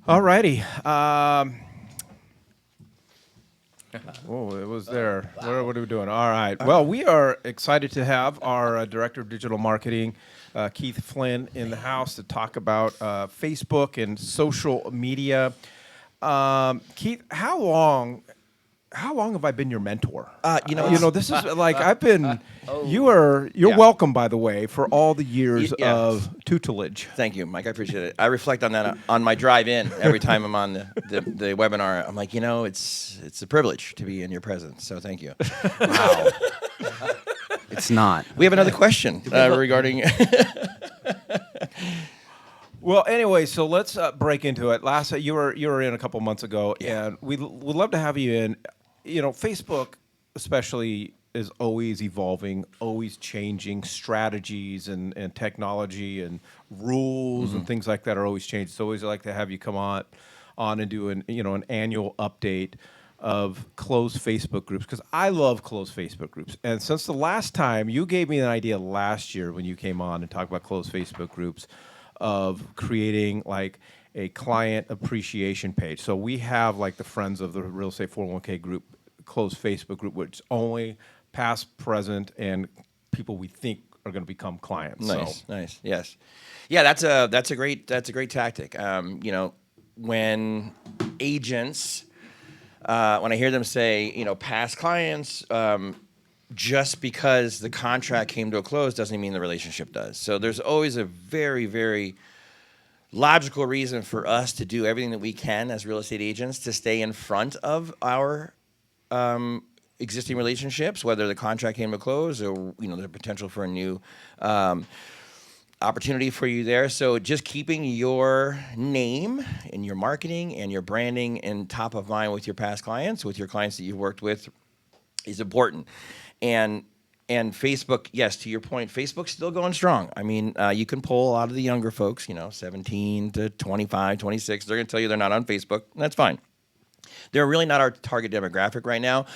All righty. Oh, it was there. What are we doing? All right. Well, we are excited to have our Director of Digital Marketing, Keith Flynn, in the house to talk about Facebook and social media. Keith, how long have I been your mentor? You know, it's This is like I've been. oh You're yeah. welcome, by the way, for all the years Yes. of tutelage. Thank you, Mike. I appreciate it. I reflect on that on my drive in every time I'm on the webinar. I'm like, it's a privilege to be in your presence. So thank you. Wow. It's not. We have another question regarding. Well, anyway, so let's break into it. Last you were in a couple months ago, Yeah. and we'd love to have you in. Facebook especially is always evolving, always changing. Strategies and technology and rules and things like that are always changing. So always like to have you come on and do an annual update of closed Facebook groups because I love closed Facebook groups. And since the last time you gave me an idea last year when you came on and talked about closed Facebook groups of creating like a client appreciation page. So we have like the Friends of the Real Estate 401k group, closed Facebook group, which is only past, present, and people we think are going to become clients. Nice, So nice, yes, yeah. That's a great tactic. When agents, when I hear them say, past clients, just because the contract came to a close doesn't mean the relationship does. So there's always a very, very logical reason for us to do everything that we can as real estate agents to stay in front of our existing relationships, whether the contract came to a close or the potential for a new opportunity for you there. So just keeping your name and your marketing and your branding in top of mind with your past clients, with your clients that you've worked with, is important. And Facebook, yes, to your point, Facebook's still going strong. I mean, you can pull a lot of the younger folks, 17 to 25, 26. They're going to tell you they're not on Facebook. That's fine. They're really not our target demographic right now.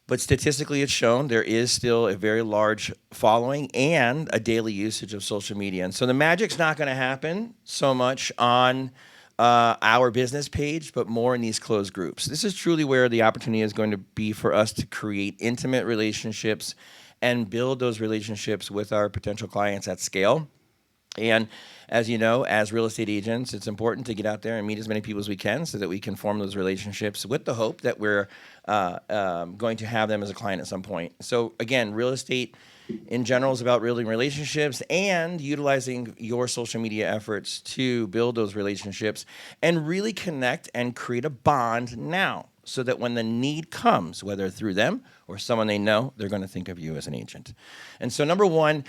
But statistically, it's shown there is still a very large following and a daily usage of social media. And so the magic's not going to happen so much on our business page, but more in these closed groups. This is truly where the opportunity is going to be for us to create intimate relationships and build those relationships with our potential clients at scale. And as you know, as real estate agents, it's important to get out there and meet as many people as we can so that we can form those relationships with the hope that we're going to have them as a client at some point. So again, real estate in general is about building relationships and utilizing your social media efforts to build those relationships and really connect and create a bond now so that when the need comes, whether through them or someone they know, they're going to think of you as an agent. And so number one,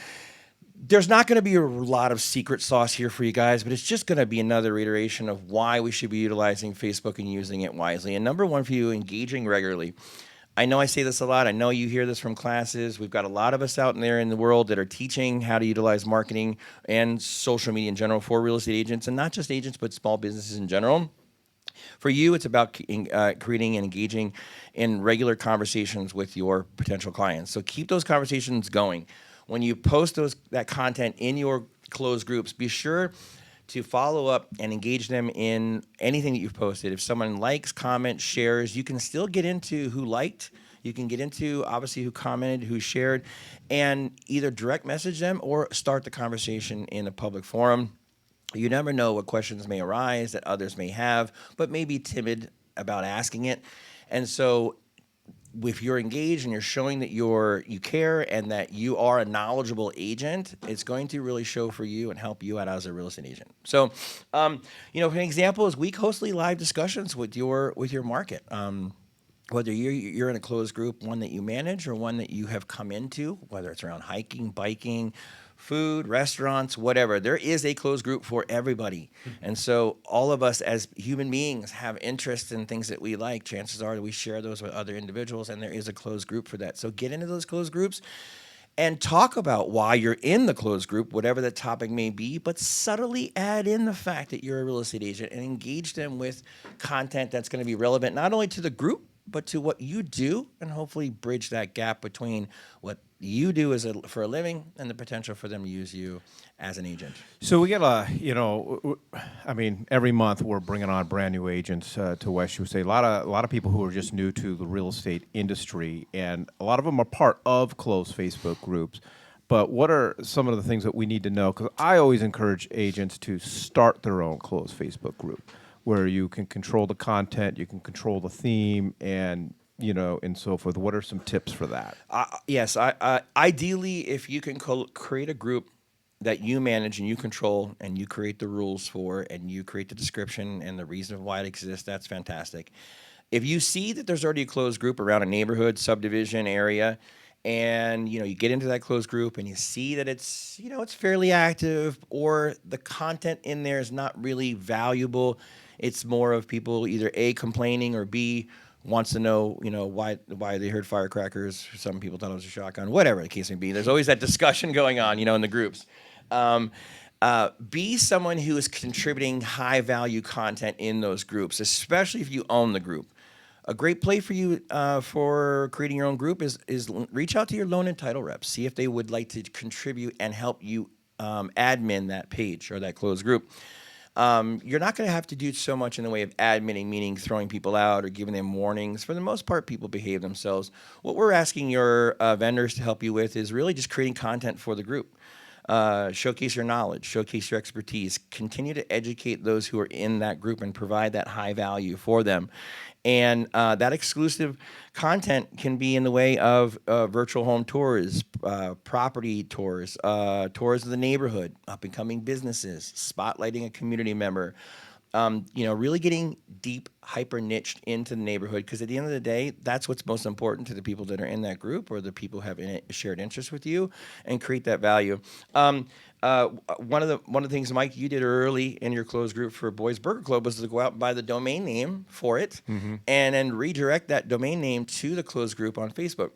there's not going to be a lot of secret sauce here for you guys, but it's just going to be another reiteration of why we should be utilizing Facebook and using it wisely. And number one for you, engaging regularly. I know I say this a lot. I know you hear this from classes. We've got a lot of us out there in the world that are teaching how to utilize marketing and social media in general for real estate agents, and not just agents, but small businesses in general. For you, it's about creating and engaging in regular conversations with your potential clients. So keep those conversations going. When you post that content in your closed groups, be sure to follow up and engage them in anything that you've posted. If someone likes, comments, shares, you can still get into who liked. You can get into, obviously, who commented, who shared, and either direct message them or start the conversation in a public forum. You never know what questions may arise that others may have, but may be timid about asking it. And so if you're engaged and you're showing that you care and that you are a knowledgeable agent, it's going to really show for you and help you out as a real estate agent. So, for an example is we host live discussions with your market. Whether you're in a closed group, one that you manage or one that you have come into, whether it's around hiking, biking, food, restaurants, whatever. There is a closed group for everybody. And so all of us as human beings have interests in things that we like. Chances are that we share those with other individuals, and there is a closed group for that. So get into those closed groups and talk about why you're in the closed group, whatever the topic may be, but subtly add in the fact that you're a real estate agent and engage them with content that's going to be relevant not only to the group, but to what you do, and hopefully bridge that gap between what you do for a living and the potential for them to use you as an agent. So we get I mean, every month we're bringing on brand new agents to West USA. A lot of people who are just new to the real estate industry, and a lot of them are part of closed Facebook groups. But what are some of the things that we need to know? Because I always encourage agents to start their own closed Facebook group, where you can control the content, you can control the theme, and and so forth. What are some tips for that? Yes, ideally, if you can create a group that you manage and you control and you create the rules for and you create the description and the reason why it exists, that's fantastic. If you see that there's already a closed group around a neighborhood, subdivision area, and you get into that closed group and you see that it's it's fairly active, or the content in there is not really valuable, it's more of people either A, complaining, or B, wants to know, why they heard firecrackers. Some people thought it was a shotgun, whatever the case may be. There's always that discussion going on, in the groups. Be someone who is contributing high value content in those groups, especially if you own the group. A great play for you for creating your own group is reach out to your loan and title reps. See if they would like to contribute and help you admin that page or that closed group. You're not going to have to do so much in the way of adminning, meaning throwing people out or giving them warnings. For the most part, people behave themselves. What we're asking your vendors to help you with is really just creating content for the group. Showcase your knowledge, showcase your expertise, continue to educate those who are in that group and provide that high value for them. And that exclusive content can be in the way of virtual home tours, property tours, tours of the neighborhood, up-and-coming businesses, spotlighting a community member, really getting deep, hyper-niched into the neighborhood, because at the end of the day, that's what's most important to the people that are in that group or the people who have shared interests with you, and create that value. One of the things, Mike, you did early in your closed group for Boys Burger Club was to go out and buy the domain name for it, and then redirect that domain name to the closed group on Facebook.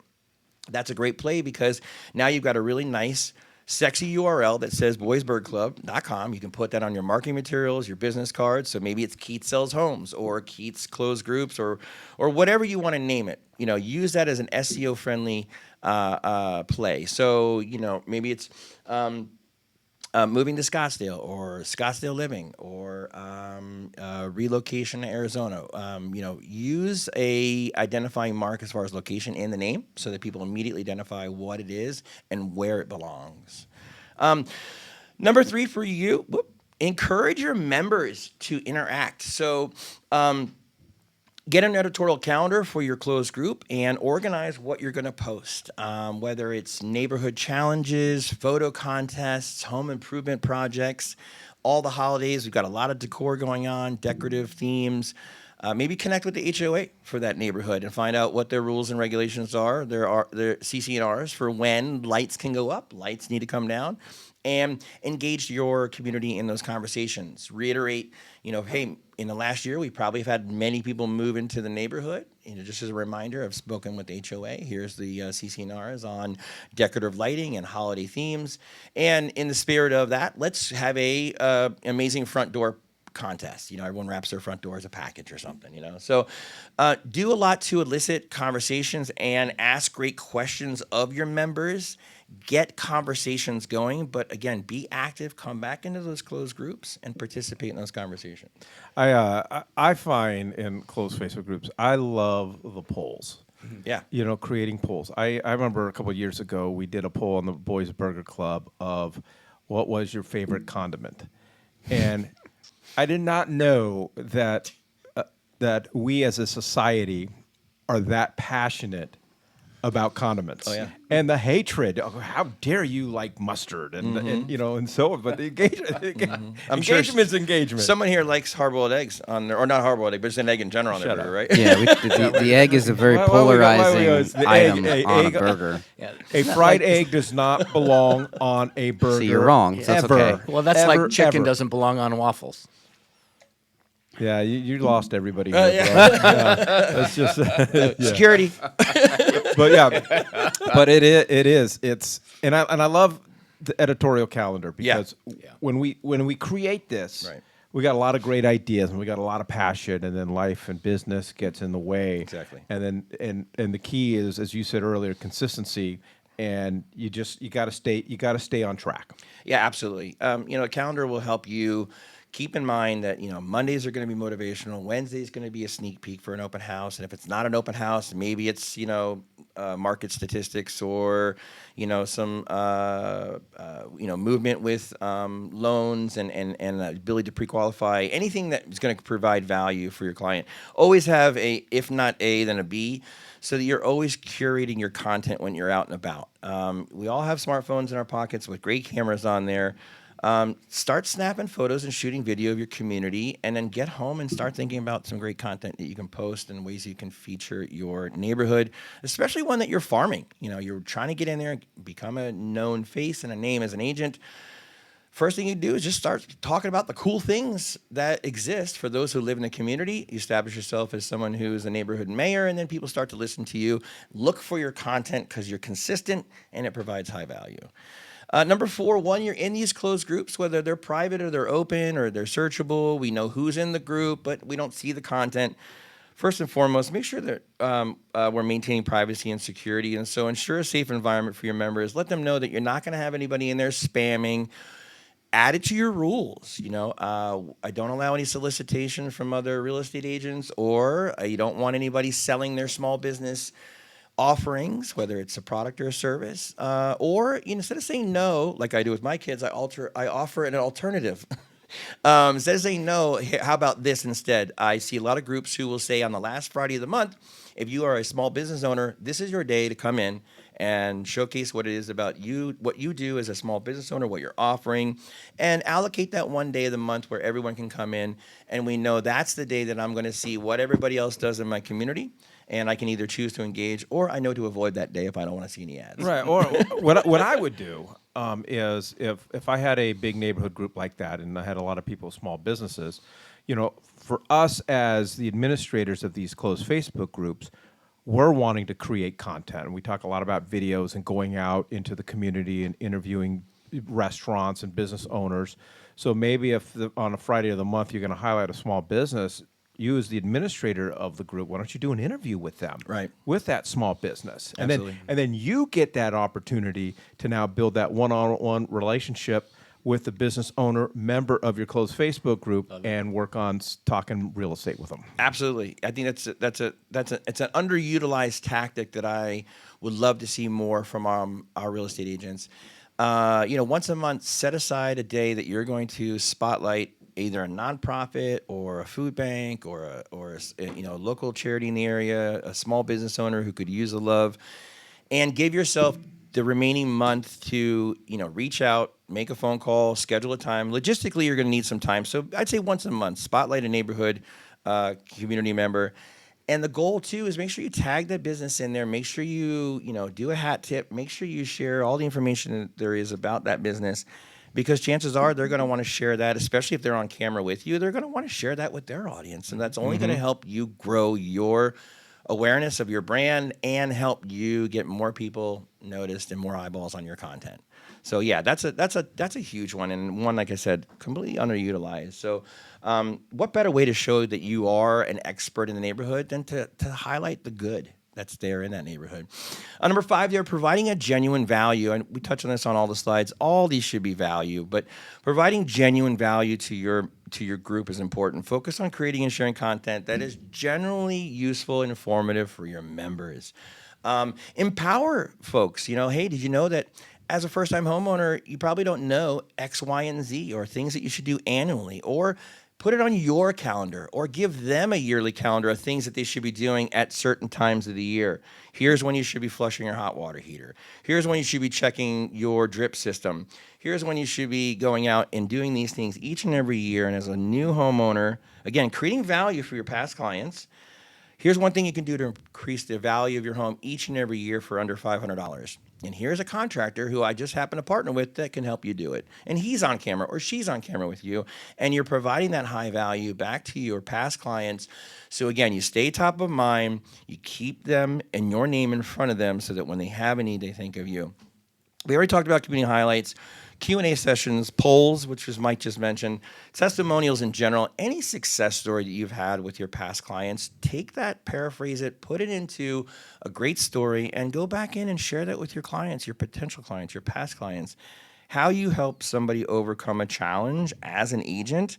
That's a great play, because now you've got a really nice, sexy URL that says boysburgerclub.com. You can put that on your marketing materials, your business cards. So maybe it's Keats Sells Homes or Keats Closed Groups or whatever you want to name it. Use that as an SEO friendly play. So maybe it's moving to Scottsdale, or Scottsdale living, or relocation to Arizona. Use a identifying mark as far as location in the name, so that people immediately identify what it is and where it belongs. Number 3 for you, encourage your members to interact. So get an editorial calendar for your closed group and organize what you're going to post, whether it's neighborhood challenges, photo contests, home improvement projects, all the holidays. We've got a lot of decor going on, decorative themes. Maybe connect with the HOA for that neighborhood and find out what their rules and regulations are. There are CC&Rs for when lights can go up, lights need to come down, and engage your community in those conversations. Reiterate, hey, in the last year, we probably have had many people move into the neighborhood. Just as a reminder, I've spoken with the HOA. Here's the CC&Rs on decorative lighting and holiday themes. And in the spirit of that, let's have a amazing front door contest. Everyone wraps their front door as a package or something, So do a lot to elicit conversations and ask great questions of your members. Get conversations going, but again, be active, come back into those closed groups and participate in those conversations. I find in closed Facebook groups, I love the polls. Yeah. Creating polls. I remember a couple of years ago, we did a poll on the Boys Burger Club of what was your favorite condiment. And I did not know that we as a society are that passionate about condiments. Oh, yeah. And the hatred. Oh, how dare you like mustard and so on. But the engagement, engagement's engagement. Someone here likes hard-boiled eggs on their, or not hard-boiled egg, but just an egg in general on their burger, right? Yeah, the egg is a very polarizing item on a burger. Yeah. A fried egg does not belong on a burger. See, you're wrong. So that's okay. Well, that's like chicken doesn't belong on waffles. Yeah, you lost everybody. Here, That's just Security. But it is. It's and I love the editorial calendar, because when we create this, we got a lot of great ideas and we got a lot of passion, and then life and business gets in the way. Exactly. And then and the key is, as you said earlier, consistency. And you got to stay on track. Yeah, absolutely. A calendar will help you keep in mind that, Mondays are going to be motivational. Wednesday's going to be a sneak peek for an open house. And if it's not an open house, maybe it's, market statistics or, some, movement with loans and ability to pre-qualify, anything that is going to provide value for your client. Always have a, if not A, then a B, so that you're always curating your content when you're out and about. We all have smartphones in our pockets with great cameras on there. Start snapping photos and shooting video of your community, and then get home and start thinking about some great content that you can post and ways you can feature your neighborhood, especially one that you're farming. You're trying to get in there and become a known face and a name as an agent. First thing you do is just start talking about the cool things that exist for those who live in the community. You establish yourself as someone who is a neighborhood mayor, and then people start to listen to you. Look for your content because you're consistent and it provides high value. Number 4, when you're in these closed groups, whether they're private or they're open or they're searchable, we know who's in the group, but we don't see the content. First and foremost, make sure that we're maintaining privacy and security. And so ensure a safe environment for your members. Let them know that you're not going to have anybody in there spamming. Add it to your rules. I don't allow any solicitation from other real estate agents, or you don't want anybody selling their small business offerings, whether it's a product or a service, or instead of saying no, like I do with my kids, I offer an alternative. Instead of saying no, how about this instead? I see a lot of groups who will say on the last Friday of the month, if you are a small business owner, this is your day to come in and showcase what it is about you, what you do as a small business owner, what you're offering, and allocate that one day of the month where everyone can come in, and we know that's the day that I'm going to see what everybody else does in my community, and I can either choose to engage or I know to avoid that day if I don't want to see any ads. Right. Or what I would do is if I had a big neighborhood group like that and I had a lot of people, small businesses, for us as the administrators of these closed Facebook groups, we're wanting to create content. And we talk a lot about videos and going out into the community and interviewing restaurants and business owners. So maybe if on a Friday of the month you're going to highlight a small business, you as the administrator of the group, why don't you do an interview with them, right, with that small business, Absolutely. and then you get that opportunity to now build that one-on-one relationship with the business owner, member of your closed Facebook group, and work on talking real estate with them. Absolutely, I think it's an underutilized tactic that I would love to see more from our real estate agents. Once a month, set aside a day that you're going to spotlight either a nonprofit or a food bank or a local charity in the area, a small business owner who could use the love, and give yourself the remaining month to reach out, make a phone call, schedule a time. Logistically, you're going to need some time, so I'd say once a month, spotlight a neighborhood community member. And the goal too is make sure you tag that business in there. Make sure you do a hat tip. Make sure you share all the information that there is about that business, because chances are they're going to want to share that, especially if they're on camera with you. They're going to want to share that with their audience, and that's only going to help you grow your awareness of your brand and help you get more people noticed and more eyeballs on your content. So yeah, that's a huge one, and one, like I said, completely underutilized. So what better way to show that you are an expert in the neighborhood than to highlight the good that's there in that neighborhood. Number 5, they're providing a genuine value, and we touch on this on all the slides. All these should be value, but providing genuine value to your group is important. Focus on creating and sharing content that is generally useful and informative for your members. Empower folks. Hey, did you know that as a first-time homeowner, you probably don't know X, Y, and Z, or things that you should do annually, or put it on your calendar, or give them a yearly calendar of things that they should be doing at certain times of the year. Here's when you should be flushing your hot water heater. Here's when you should be checking your drip system. Here's when you should be going out and doing these things each and every year. And as a new homeowner, again, creating value for your past clients, here's one thing you can do to increase the value of your home each and every year for under $500. And here's a contractor who I just happen to partner with that can help you do it. And he's on camera or she's on camera with you, and you're providing that high value back to your past clients. So again, you stay top of mind, you keep them and your name in front of them so that when they have a need, they think of you. We already talked about community highlights, Q&A sessions, polls, which was Mike just mentioned, testimonials in general, any success story that you've had with your past clients, take that, paraphrase it, put it into a great story, and go back in and share that with your clients, your potential clients, your past clients. How you help somebody overcome a challenge as an agent,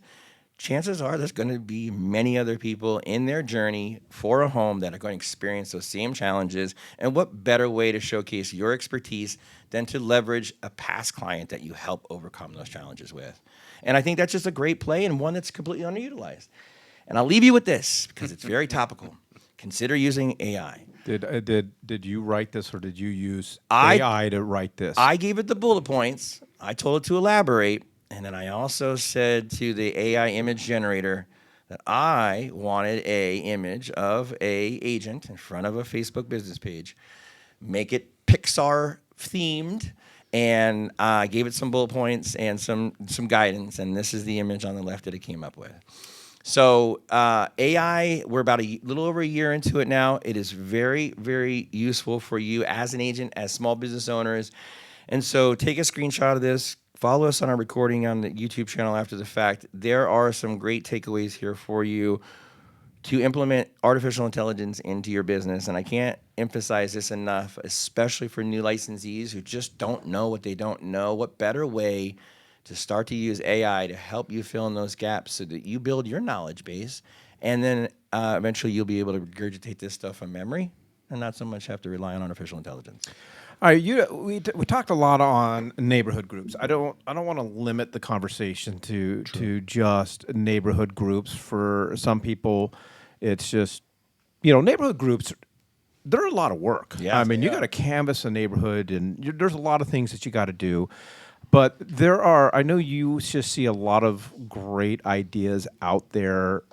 chances are there's going to be many other people in their journey for a home that are going to experience those same challenges. And what better way to showcase your expertise than to leverage a past client that you help overcome those challenges with? And I think that's just a great play and one that's completely underutilized. And I'll leave you with this because it's very topical. Consider using AI. Did you write this, or did you use AI to write this? I gave it the bullet points. I told it to elaborate. And then I also said to the AI image generator that I wanted a image of a agent in front of a Facebook business page, make it Pixar themed, and I gave it some bullet points and some guidance. And this is the image on the left that it came up with. So AI, we're about a little over a year into it now. It is very, very useful for you as an agent, as small business owners. And so take a screenshot of this. Follow us on our recording on the YouTube channel after the fact. There are some great takeaways here for you to implement artificial intelligence into your business. And I can't emphasize this enough, especially for new licensees who just don't know what they don't know. What better way to start to use AI to help you fill in those gaps so that you build your knowledge base, and then eventually you'll be able to regurgitate this stuff from memory and not so much have to rely on artificial intelligence. All right, we talked a lot on neighborhood groups. I don't want to limit the conversation to just neighborhood groups. For some people, it's just, neighborhood groups, they're a lot of work. Yeah, I mean, you got to canvass a neighborhood, and there's a lot of things that you got to do. But I know you just see a lot of great ideas out there.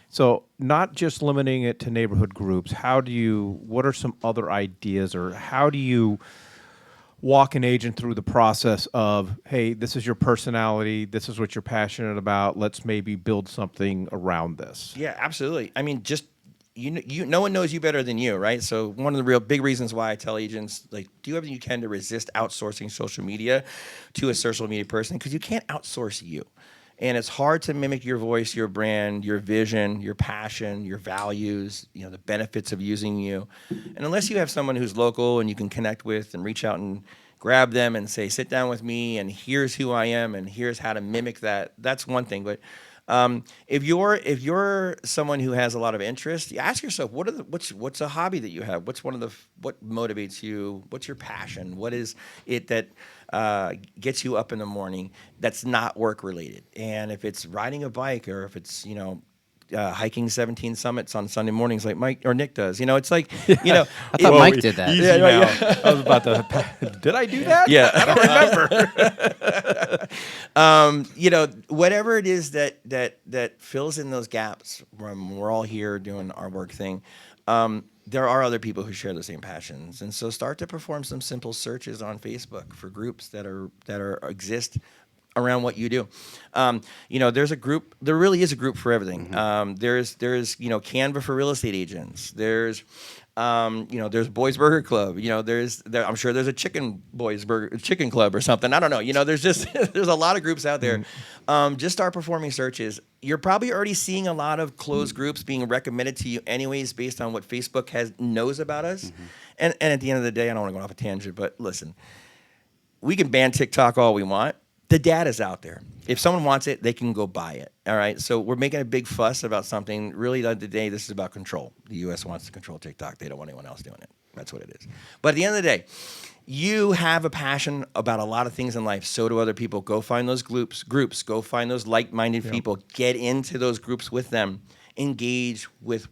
So not just limiting it to neighborhood groups, what are some other ideas, or how do you walk an agent through the process of, hey, this is your personality, this is what you're passionate about, let's maybe build something around this? Yeah, absolutely. I mean, just no one knows you better than you, right? So one of the real big reasons why I tell agents, do everything you can to resist outsourcing social media to a social media person, because you can't outsource you. And it's hard to mimic your voice, your brand, your vision, your passion, your values, the benefits of using you. And unless you have someone who's local and you can connect with and reach out and grab them and say, sit down with me and here's who I am and here's how to mimic that, that's one thing. But if you're someone who has a lot of interest, you ask yourself, what's a hobby that you have? What motivates you? What's your passion? What is it that gets you up in the morning that's not work related? And if it's riding a bike, or if it's hiking 17 summits on Sunday mornings like Mike or Nick does, it's like I thought Mike did that. I was about to. Did I do that? Yeah, I don't remember. Whatever it is that fills in those gaps when we're all here doing our work thing. There are other people who share the same passions, and so start to perform some simple searches on Facebook for groups that exist around what you do. There's a group. There really is a group for everything. Mm-hmm. There's Canva for real estate agents. There's Boys Burger Club. I'm sure there's a chicken club or something. I don't know. There's a lot of groups out there. Just start performing searches. You're probably already seeing a lot of closed groups being recommended to you anyways, based on what Facebook knows about us. Mm-hmm. And at the end of the day, I don't want to go off a tangent, but listen, we can ban TikTok all we want. The data's out there. If someone wants it, they can go buy it. All right. So we're making a big fuss about something. Really, at the end of the day, this is about control. The U.S. wants to control TikTok. They don't want anyone else doing it. That's what it is. But at the end of the day, you have a passion about a lot of things in life. So do other people. Go find those groups. Go find those like-minded people. Get into those groups with them. Engage with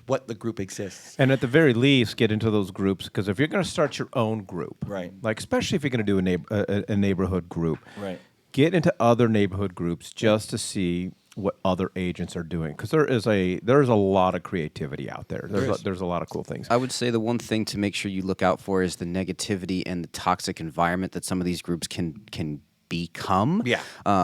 what the group exists. And at the very least, get into those groups, because if you're going to start your own group, right? Especially if you're going to do a neighborhood group, right? Get into other neighborhood groups just to see what other agents are doing, because there is a lot of creativity out there. There's a lot of cool things. I would say the one thing to make sure you look out for is the negativity and the toxic environment that some of these groups can become. Yeah.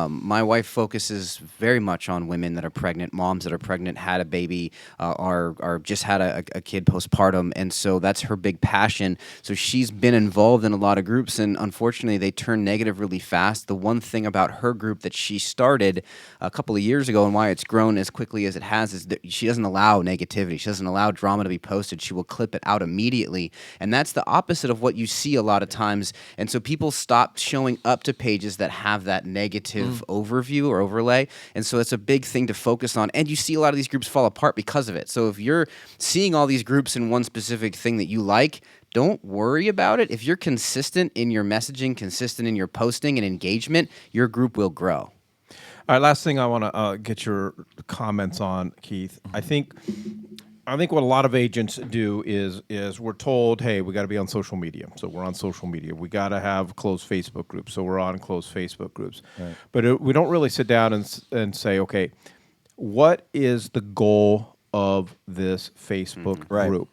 My wife focuses very much on women that are pregnant, moms that are pregnant, had a baby, are just had a kid postpartum, and so that's her big passion. So she's been involved in a lot of groups, and unfortunately, they turn negative really fast. The one thing about her group that she started a couple of years ago, and why it's grown as quickly as it has, is that she doesn't allow negativity. She doesn't allow drama to be posted. She will clip it out immediately, and that's the opposite of what you see a lot of times. And so people stop showing up to pages that have that negative overview or overlay, and so it's a big thing to focus on. And you see a lot of these groups fall apart because of it. So if you're seeing all these groups in one specific thing that you like, don't worry about it. If you're consistent in your messaging, consistent in your posting and engagement, your group will grow. All right, last thing I want to get your comments on, Keith. I think what a lot of agents do is we're told, hey, we got to be on social media. So we're on social media. We got to have closed Facebook groups. So we're on closed Facebook groups. Right. But we don't really sit down and say, okay, what is the goal of this Facebook group?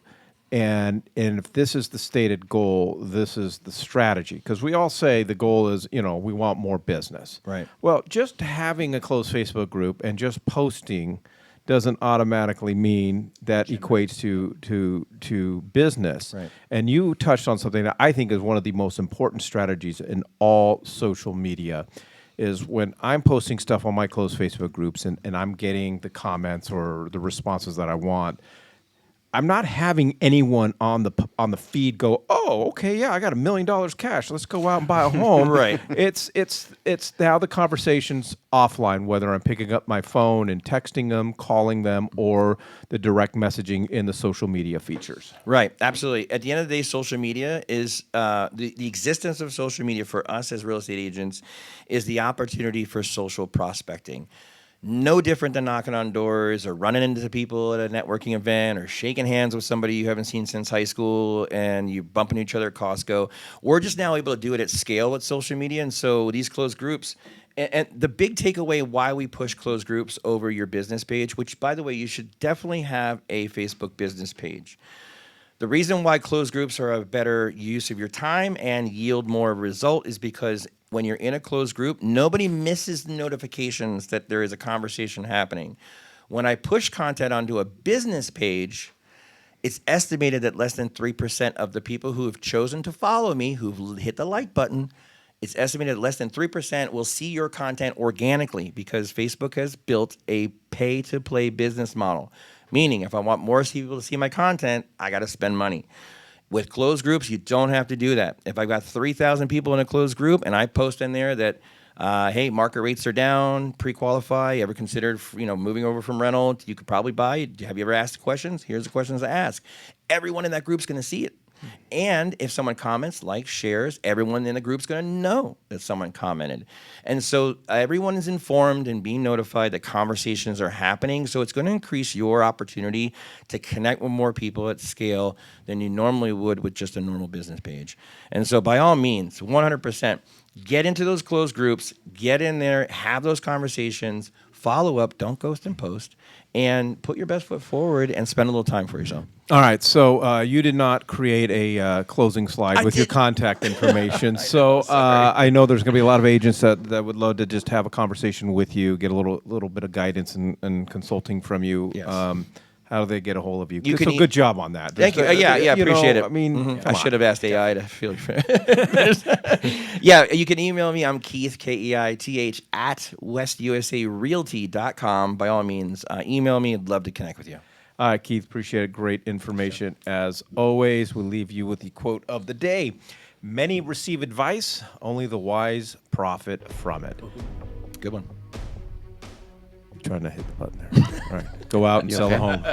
And if this is the stated goal, this is the strategy. Because we all say the goal is, we want more business. Right. Well, just having a closed Facebook group and just posting doesn't automatically mean that equates to business. Right. And you touched on something that I think is one of the most important strategies in all social media, is when I'm posting stuff on my closed Facebook groups and I'm getting the comments or the responses that I want, I'm not having anyone on the feed go, oh, okay, yeah, I got $1 million cash. Let's go out and buy a home. Right. It's now the conversation's offline, whether I'm picking up my phone and texting them, calling them, or the direct messaging in the social media features. Right, absolutely. At the end of the day, social media is the existence of social media for us as real estate agents is the opportunity for social prospecting. No different than knocking on doors or running into people at a networking event or shaking hands with somebody you haven't seen since high school and you bumping each other at Costco. We're just now able to do it at scale with social media. And so these closed groups, and the big takeaway why we push closed groups over your business page, which, by the way, you should definitely have a Facebook business page. The reason why closed groups are a better use of your time and yield more result is because when you're in a closed group, nobody misses the notifications that there is a conversation happening. When I push content onto a business page, it's estimated that less than 3% of the people who have chosen to follow me, who've hit the like button, it's estimated that less than 3% will see your content organically because Facebook has built a pay-to-play business model. Meaning, if I want more people to see my content, I got to spend money. With closed groups, you don't have to do that. If I've got 3,000 people in a closed group and I post in there that, hey, market rates are down, pre-qualify, you ever considered moving over from rental? You could probably buy. Have you ever asked questions? Here's the questions to ask. Everyone in that group's going to see it. And if someone comments, likes, shares, everyone in the group's going to know that someone commented. And so everyone is informed and being notified that conversations are happening. So it's going to increase your opportunity to connect with more people at scale than you normally would with just a normal business page. And so by all means, 100%, get into those closed groups, get in there, have those conversations, follow up, don't ghost and post, and put your best foot forward and spend a little time for yourself. All right, so you did not create a closing slide with your contact information. So I know there's going to be a lot of agents that would love to just have a conversation with you, get a little bit of guidance and consulting from you. Yes. How do they get a hold of you? You so good job on that. Thank you. Yeah, appreciate it. I mean, I should have asked AI to feel Yeah, you can email me. I'm Keith, Keith, at westusarealty.com. By all means, email me. I'd love to connect with you. All right, Keith, appreciate it. Great information. As always, we'll leave you with the quote of the day. Many receive advice, only the wise profit from it. Good one. I'm trying to hit the button there. All right, go out and sell a home.